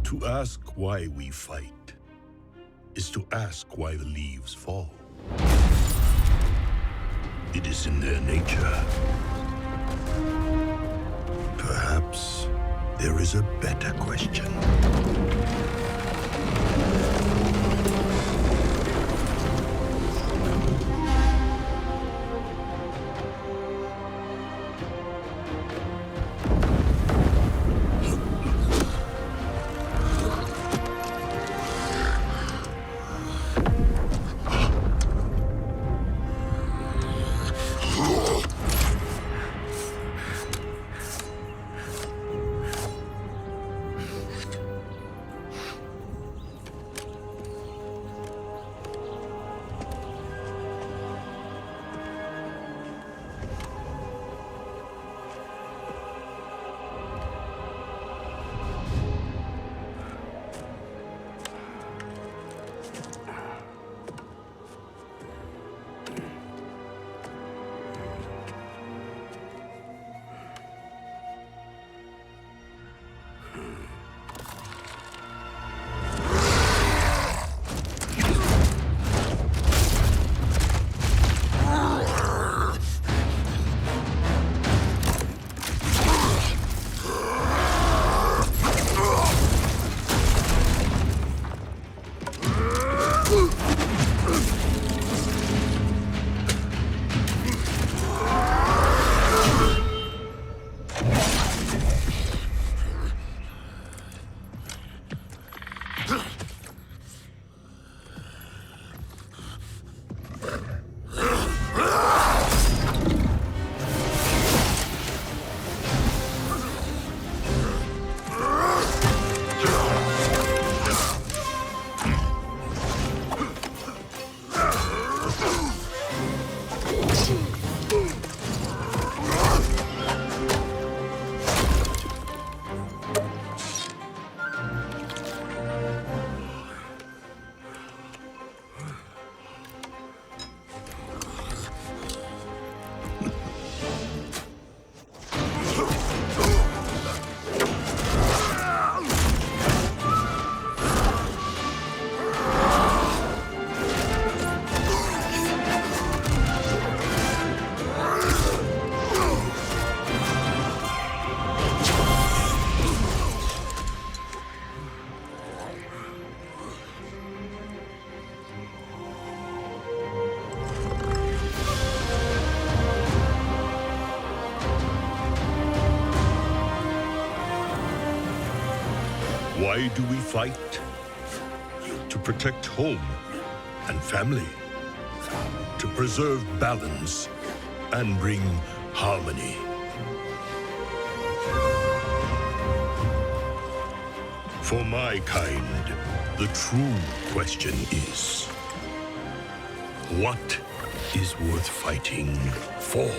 To ask why we fight is to ask why the leaves fall. It is in their nature. Perhaps there is a better question. Why do we fight? To protect home and family, to preserve balance and bring harmony. For my kind, the true question is, what is worth fighting for?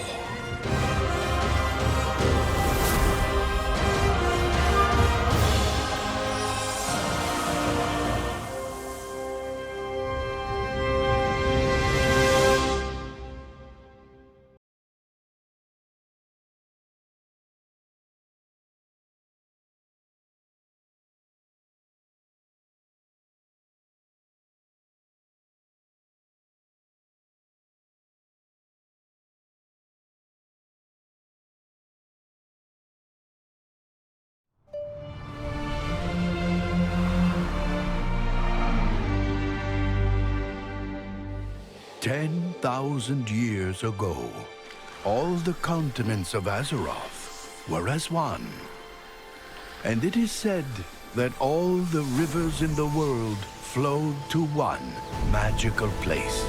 Ten 10,000 years ago, all the continents of Azeroth were as one. And it is said that all the rivers in the world flowed to one magical place.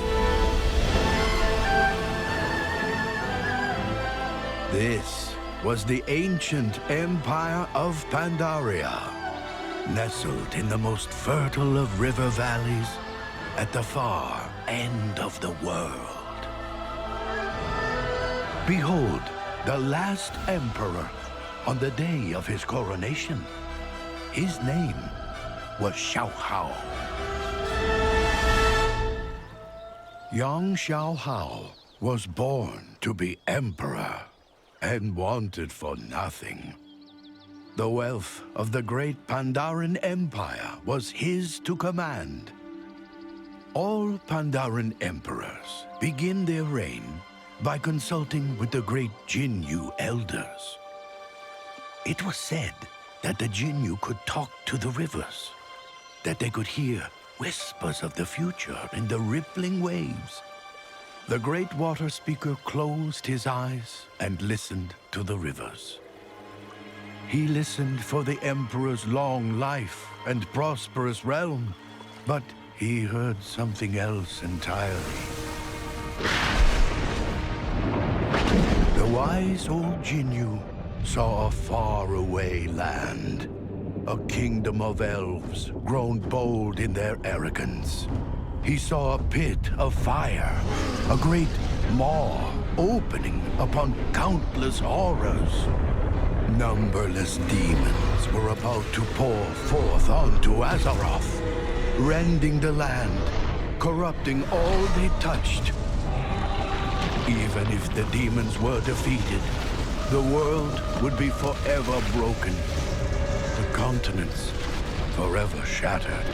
This was the ancient Empire of Pandaria, nestled in the most fertile of river valleys at the far end of the world. Behold, the last emperor on the day of his coronation. His name was Xiao Hao. Young Xiao Hao was born to be emperor and wanted for nothing. The wealth of the great Pandaren Empire was his to command. All Pandaren emperors begin their reign by consulting with the great Jinyu elders. It was said that the Jinyu could talk to the rivers, that they could hear whispers of the future in the rippling waves. The great water speaker closed his eyes and listened to the rivers. He listened for the Emperor's long life and prosperous realm, but he heard something else entirely. The wise old Jinyu saw a faraway land, a kingdom of elves grown bold in their arrogance. He saw a pit of fire, a great maw opening upon countless horrors. Numberless demons were about to pour forth onto Azeroth, rending the land, corrupting all they touched. Even if the demons were defeated, the world would be forever broken, the continents forever shattered.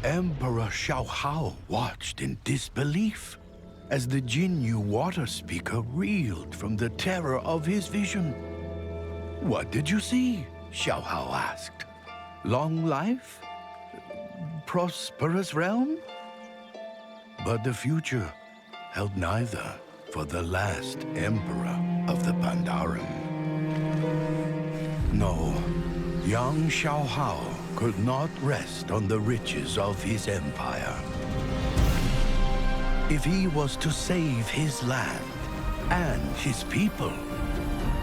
Emperor Xiao watched in disbelief as the Jinyu water speaker reeled from the terror of his vision. "What did you see?" Xiao asked. "Long life? Prosperous realm?" But the future held neither for the last emperor of the Pandaren. No, young Xiao could not rest on the riches of his empire. If he was to save his land and his people,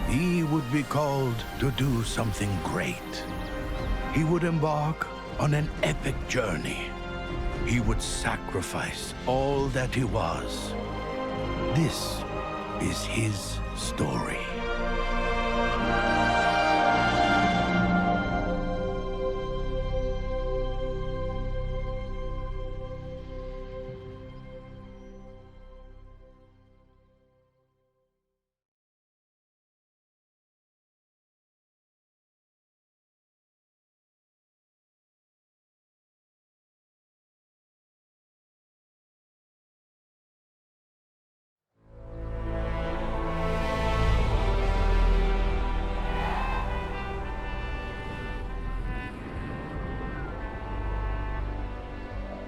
he would be called to do something great. He would embark on an epic journey. He would sacrifice all that he was. This is his story.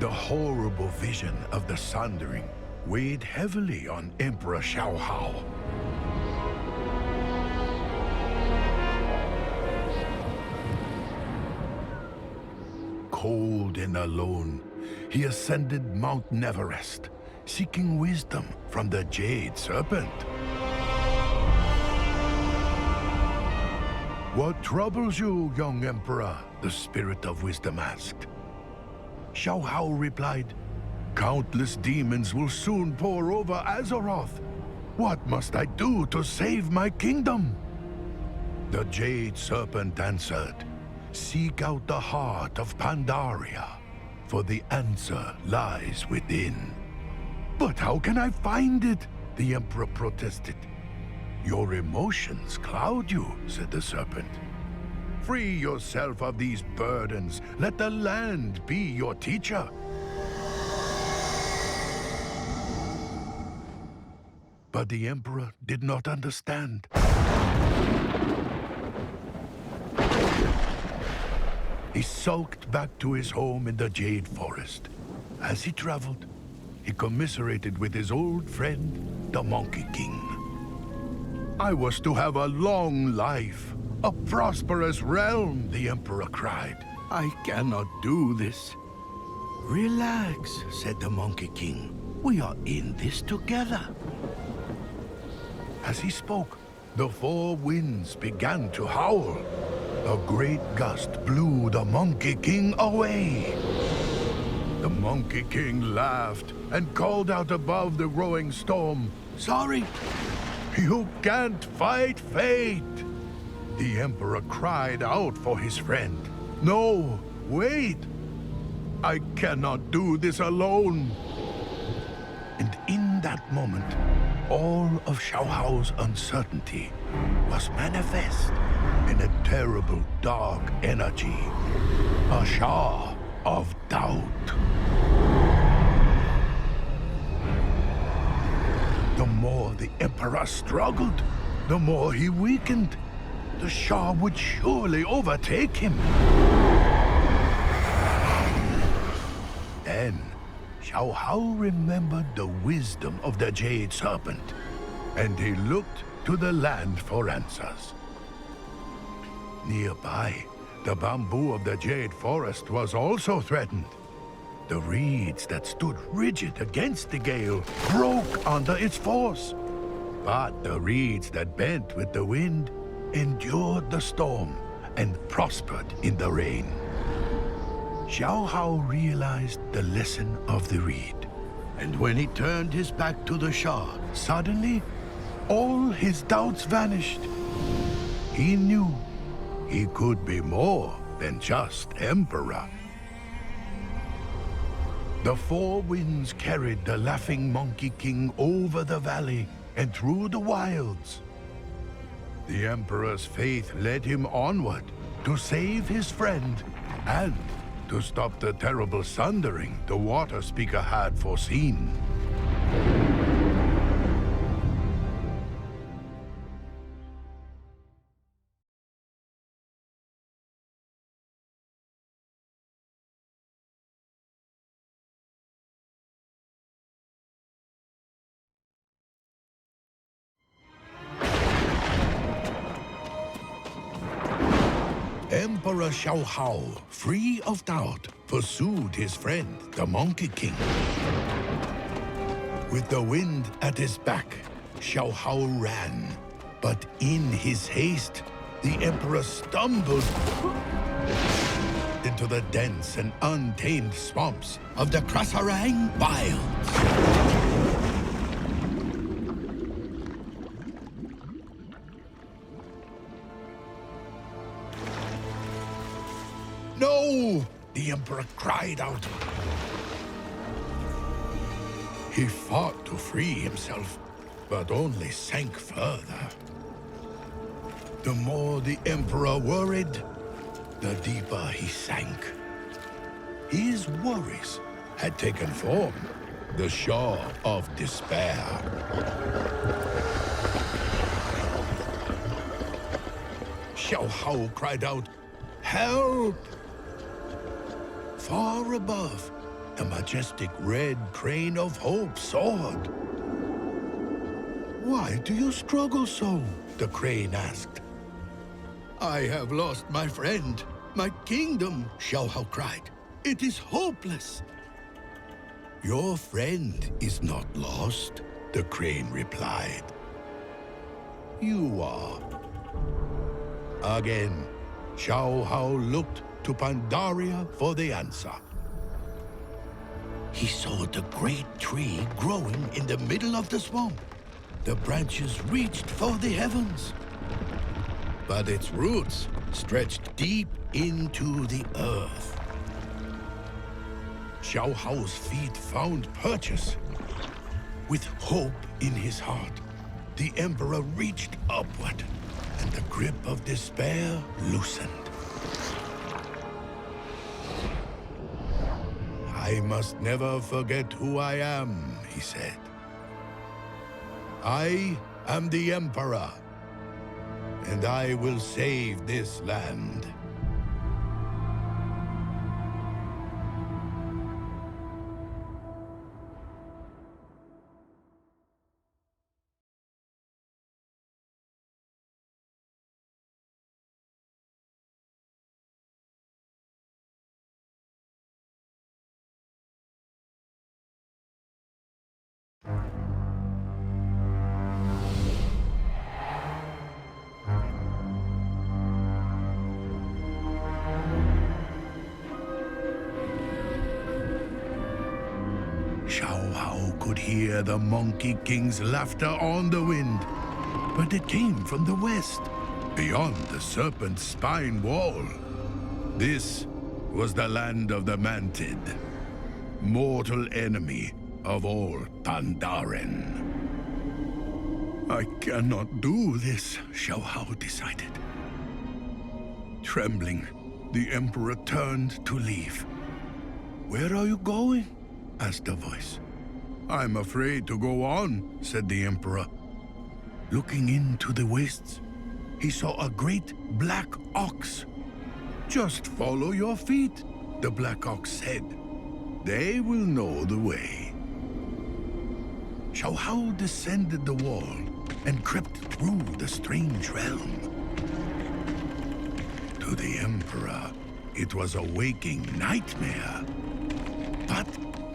The horrible vision of the Sundering weighed heavily on Emperor Xiao. Cold and alone, he ascended Mount Everest, seeking wisdom from the Jade Serpent. "What troubles you, young Emperor?" the Spirit of Wisdom asked. Xiao replied, "Countless demons will soon pour over Azeroth. What must I do to save my kingdom?" The Jade Serpent answered, "Seek out the heart of Pandaria, for the answer lies within." "But how can I find it?" the Emperor protested. "Your emotions cloud you," said the serpent. "Free yourself of these burdens. Let the land be your teacher." But the Emperor did not understand. He sulked back to his home in the Jade Forest. As he traveled, he commiserated with his old friend, the Monkey King. "I was to have a long life, a prosperous realm," the Emperor cried. "I cannot do this." "Relax," said the Monkey King. "We are in this together." As he spoke, the four winds began to howl. A great gust blew the Monkey King away. The Monkey King laughed and called out above the growing storm, "Sorry, you can't fight fate." The Emperor cried out for his friend. "No, wait! I cannot do this alone. And in that moment, all of Xiaohao's uncertainty was manifest in a terrible dark energy, a Sha of doubt. The more the Emperor struggled, the more he weakened. The Sha would surely overtake him. Then, Xiaohao remembered the wisdom of the Jade Serpent, and he looked to the land for answers. Nearby, the bamboo of the Jade Forest was also threatened. The reeds that stood rigid against the gale broke under its force. But the reeds that bent with the wind endured the storm and prospered in the rain. Xiaohao realized the lesson of the reed. And when he turned his back to the Sha, suddenly, all his doubts vanished. He knew he could be more than just Emperor. The four winds carried the laughing Monkey King over the valley and through the wilds. The Emperor's faith led him onward to save his friend and to stop the terrible sundering the Water Speaker had foreseen. Emperor Xiaohao, free of doubt, pursued his friend, the Monkey King. With the wind at his back, Xiaohao ran. But in his haste, the Emperor stumbled into the dense and untamed swamps of the Krasarang Wilds. No! The Emperor cried out. He fought to free himself, but only sank further. The more the Emperor worried, the deeper he sank. His worries had taken form, the Sha of despair. Xiaohao cried out, "Help!" Far above, the majestic red crane of hope soared. "Why do you struggle so?" the crane asked. "I have lost my friend, my kingdom," Xiaohao cried. "It is hopeless." "Your friend is not lost," the crane replied. "You are." Again, Xiaohao looked to Pandaria for the answer. He saw the great tree growing in the middle of the swamp. The branches reached for the heavens, but its roots stretched deep into the earth. Xiaohao's feet found purchase. With hope in his heart, the Emperor reached upward, and the grip of despair loosened. "I must never forget who I am," he said. "I am the Emperor, and I will save this land." Xiaohao could hear the Monkey King's laughter on the wind, but it came from the west, beyond the serpent's spine wall. This was the land of the Mantid, mortal enemy of all Pandaren. I cannot do this, Xiao Hao decided. Trembling, the Emperor turned to leave. "Where are you going?" asked a voice. "I'm afraid to go on," said the Emperor. Looking into the wastes, he saw a great black ox. "Just follow your feet," the black ox said. "They will know the way." Xiao Hao descended the wall and crept through the strange realm. To the Emperor, it was a waking nightmare. But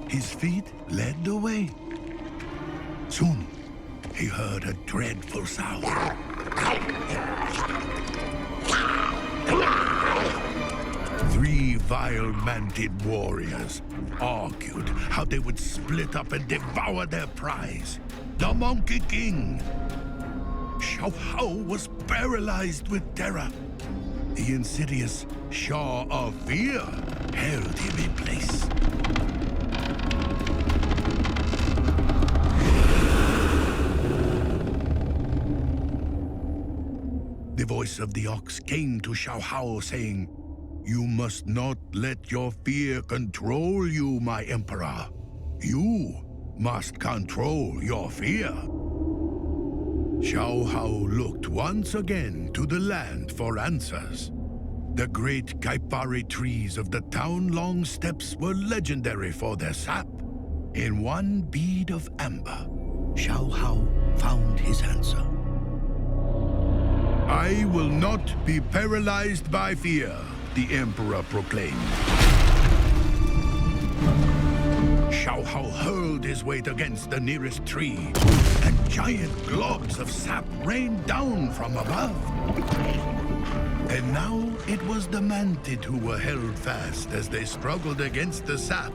his feet led the way. Soon, he heard a dreadful sound. Three vile Mantid warriors argued how they would split up and devour their prize, the Monkey King. Xiao Hao was paralyzed with terror. The insidious Shaw of Fear held him in place. The voice of the ox came to Xiao Hao, saying, "You must not let your fear control you, my Emperor. You must control your fear." Xiao Hao looked once again to the land for answers. The great Kaipari trees of the town-long steppes were legendary for their sap. In one bead of amber, Xiao Hao found his answer. "I will not be paralyzed by fear," the Emperor proclaimed. Xiao Hao hurled his weight against the nearest tree, and giant globs of sap rained down from above. And now it was the Mantid who were held fast as they struggled against the sap.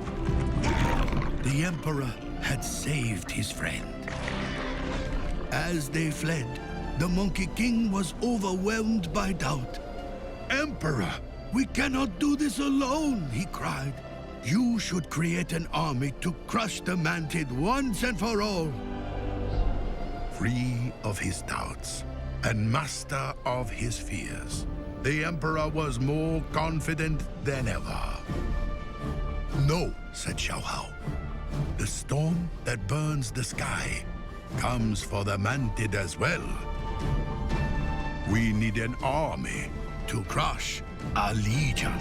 The Emperor had saved his friend. As they fled, the Monkey King was overwhelmed by doubt. "Emperor, we cannot do this alone," he cried. "You should create an army to crush the Mantid once and for all." Free of his doubts and master of his fears, the Emperor was more confident than ever. "No," said Xiao Hao. "The storm that burns the sky comes for the Mantid as well. We need an army to crush a legion."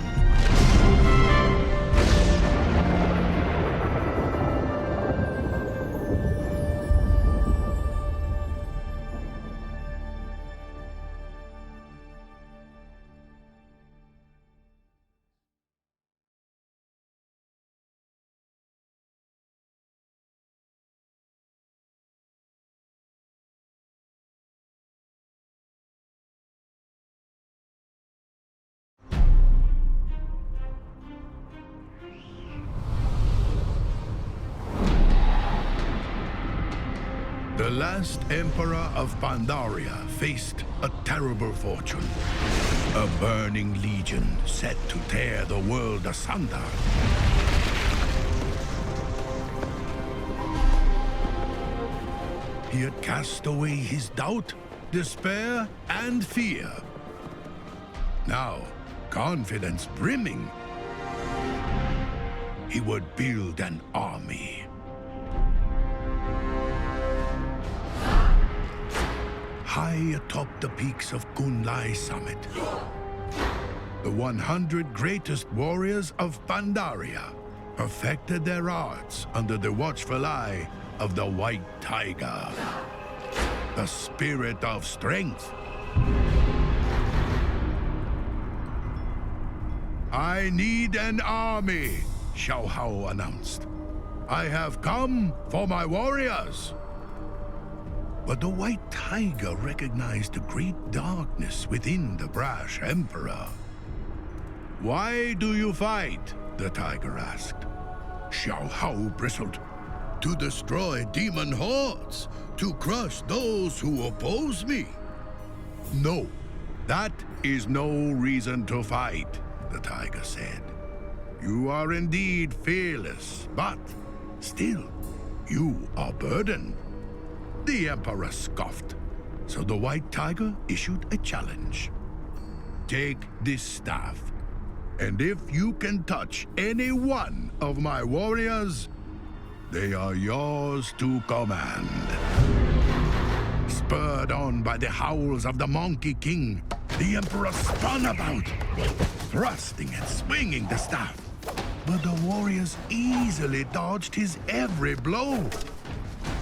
The last Emperor of Pandaria faced a terrible fortune. A burning legion set to tear the world asunder. He had cast away his doubt, despair, and fear. Now, confidence brimming, he would build an army. High atop the peaks of Kunlai Summit, the 100 greatest warriors of Pandaria perfected their arts under the watchful eye of the White Tiger, the spirit of strength. "I need an army," Xiao Hao announced. "I have come for my warriors." But the White Tiger recognized the great darkness within the brash Emperor. "Why do you fight?" the tiger asked. Xiao Hao bristled. "To destroy demon hordes, to crush those who oppose me." "No, that is no reason to fight," the tiger said. You are indeed fearless, but still, you are burdened. The Emperor scoffed, so the White Tiger issued a challenge. Take this staff, and if you can touch any one of my warriors, they are yours to command. Spurred on by the howls of the Monkey King, the Emperor spun about, thrusting and swinging the staff. But the warriors easily dodged his every blow.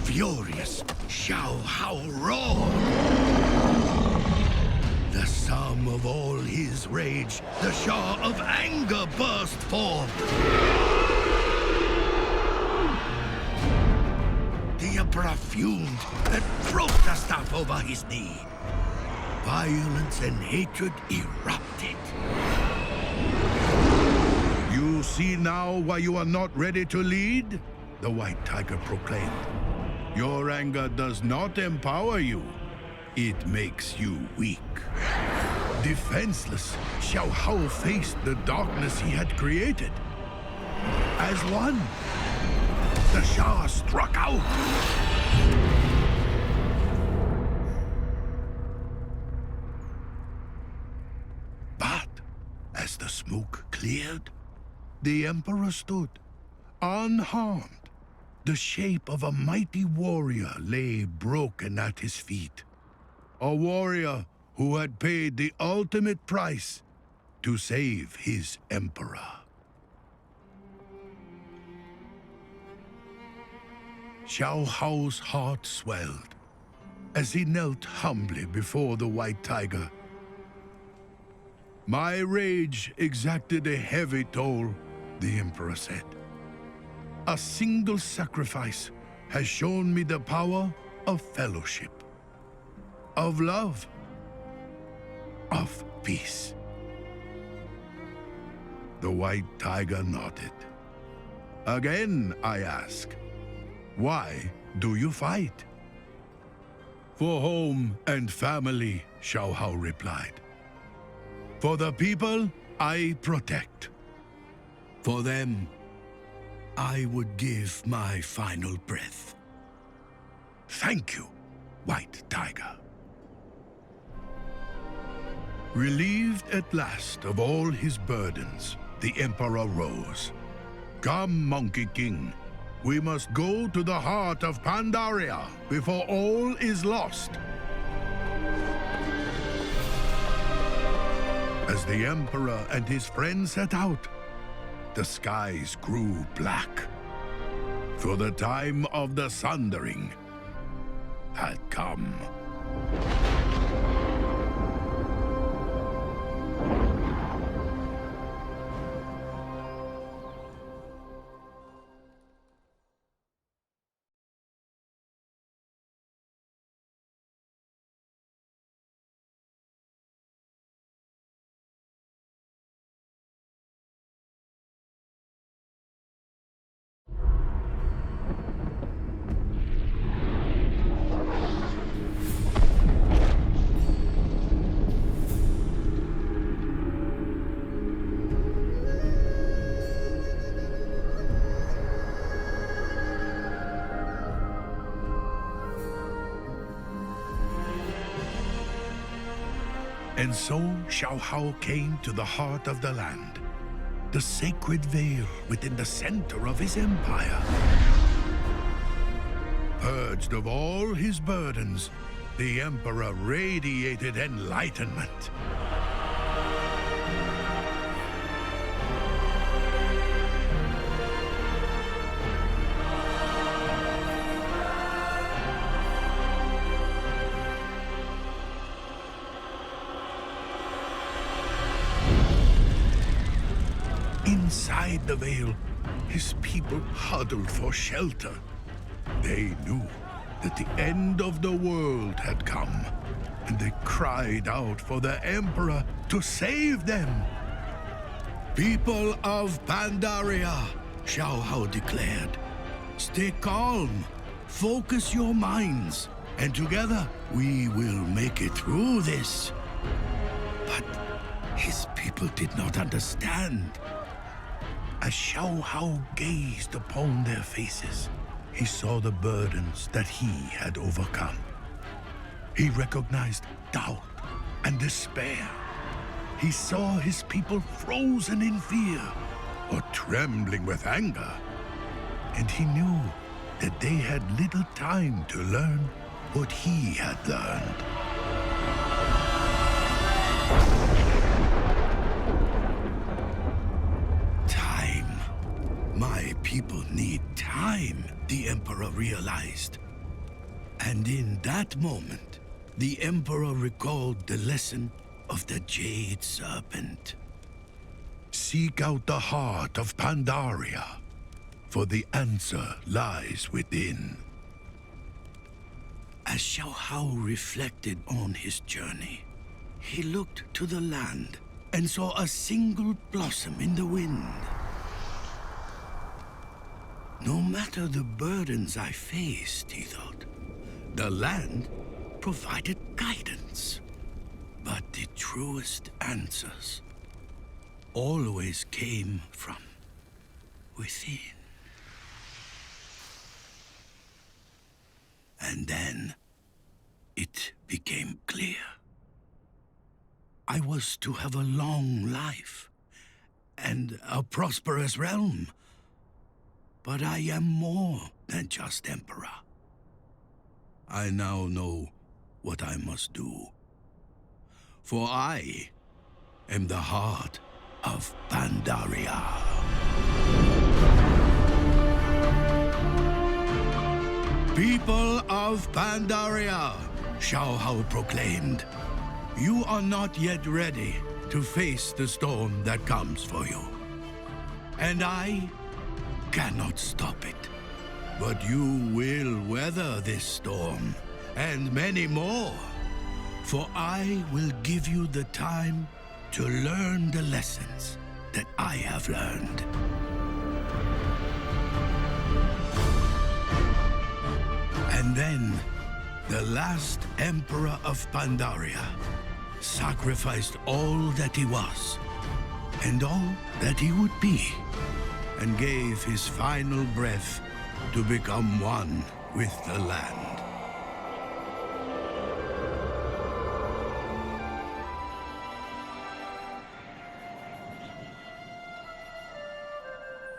Furious, Xiao Hao roared. The sum of all his rage, the Shah of anger burst forth. The Emperor fumed and broke the staff over his knee. Violence and hatred erupted. You see now why you are not ready to lead? The White Tiger proclaimed. Your anger does not empower you. It makes you weak. Defenseless, Xiao Hao faced the darkness he had created. As one, the Shah struck out. But as the smoke cleared, the Emperor stood, unharmed. The shape of a mighty warrior lay broken at his feet. A warrior who had paid the ultimate price to save his Emperor. Xiao Hao's heart swelled as he knelt humbly before the White Tiger. My rage exacted a heavy toll, the Emperor said. A single sacrifice has shown me the power of fellowship, of love, of peace. The White Tiger nodded. Again, I ask, why do you fight? For home and family, Xiao Hao replied. For the people I protect. For them, I would give my final breath. Thank you, White Tiger. Relieved at last of all his burdens, the Emperor rose. Come, Monkey King. We must go to the heart of Pandaria before all is lost. As the Emperor and his friends set out, the skies grew black, for the time of the sundering had come. And so Xiao Hao came to the heart of the land, the sacred veil within the center of his empire. Purged of all his burdens, the Emperor radiated enlightenment. Inside the veil, his people huddled for shelter. They knew that the end of the world had come, and they cried out for the Emperor to save them. People of Pandaria, Xiao Hao declared, stay calm, focus your minds, and together we will make it through this. But his people did not understand. As Xiao Hao gazed upon their faces, he saw the burdens that he had overcome. He recognized doubt and despair. He saw his people frozen in fear or trembling with anger. And he knew that they had little time to learn what he had learned. Time. My people need time, the Emperor realized. And in that moment, the Emperor recalled the lesson of the Jade Serpent. Seek out the heart of Pandaria, for the answer lies within. As Xiao Hao reflected on his journey, he looked to the land and saw a single blossom in the wind. No matter the burdens I faced, he thought, the land provided guidance. But the truest answers always came from within. And then it became clear. I was to have a long life and a prosperous realm. But I am more than just Emperor. I now know what I must do. For I am the heart of Pandaria. People of Pandaria, Xiao Hao proclaimed, you are not yet ready to face the storm that comes for you. And I cannot stop it. But you will weather this storm, and many more. For I will give you the time to learn the lessons that I have learned. And then, the last Emperor of Pandaria sacrificed all that he was, and all that he would be, and gave his final breath to become one with the land.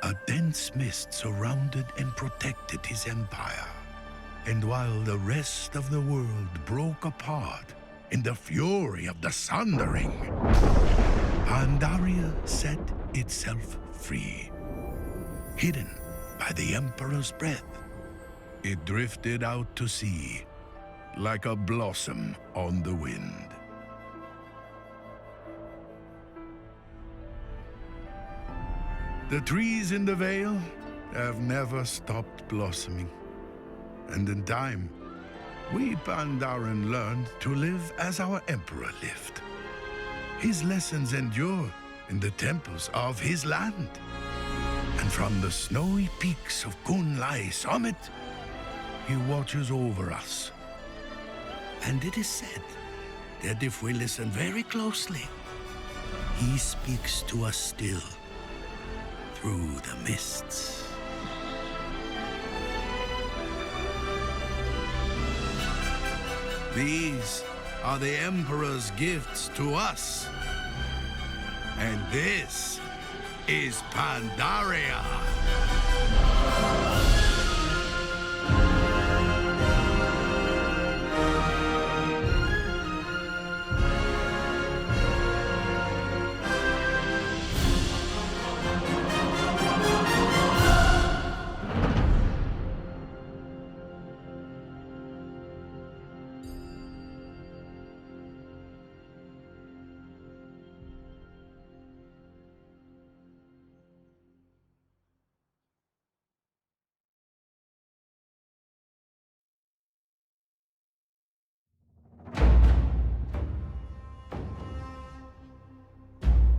A dense mist surrounded and protected his empire. And while the rest of the world broke apart in the fury of the Sundering, Pandaria set itself free. Hidden by the Emperor's breath, it drifted out to sea like a blossom on the wind. The trees in the Vale have never stopped blossoming. And in time, we Pandaren learned to live as our Emperor lived. His lessons endure in the temples of his land. And from the snowy peaks of Kunlai summit, he watches over us. And it is said that if we listen very closely, he speaks to us still through the mists. These are the Emperor's gifts to us. And this is Pandaria.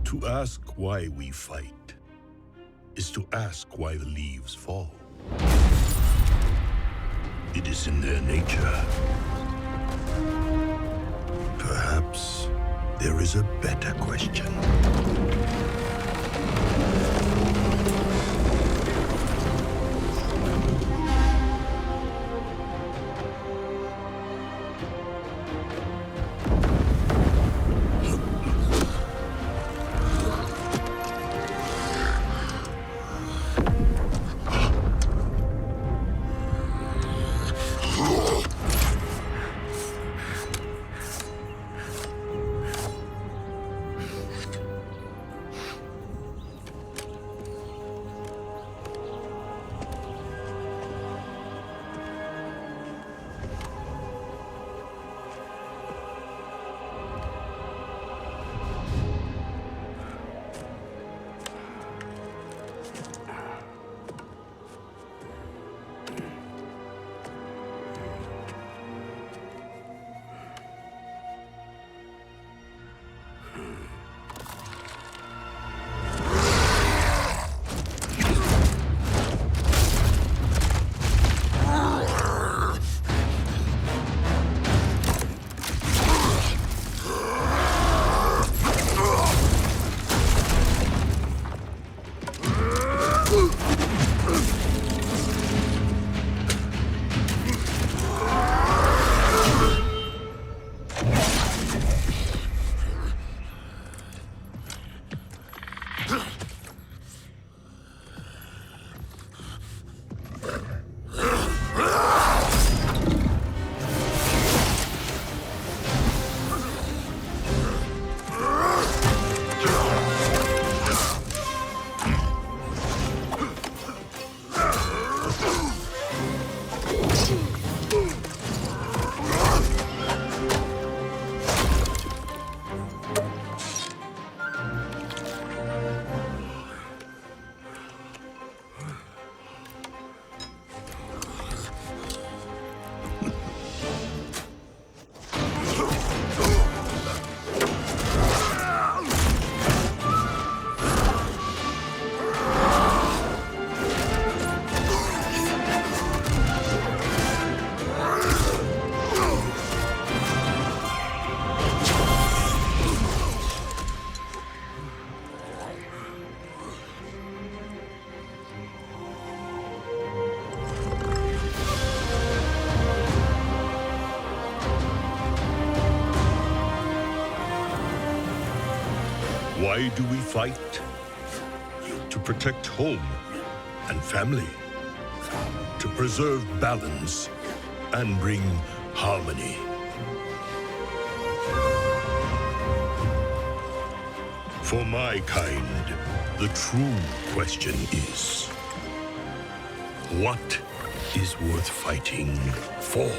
To ask why we fight is to ask why the leaves fall. It is in their nature. Perhaps there is a better question. Why do we fight? To protect home and family. To preserve balance and bring harmony. For my kind, the true question is, what is worth fighting for?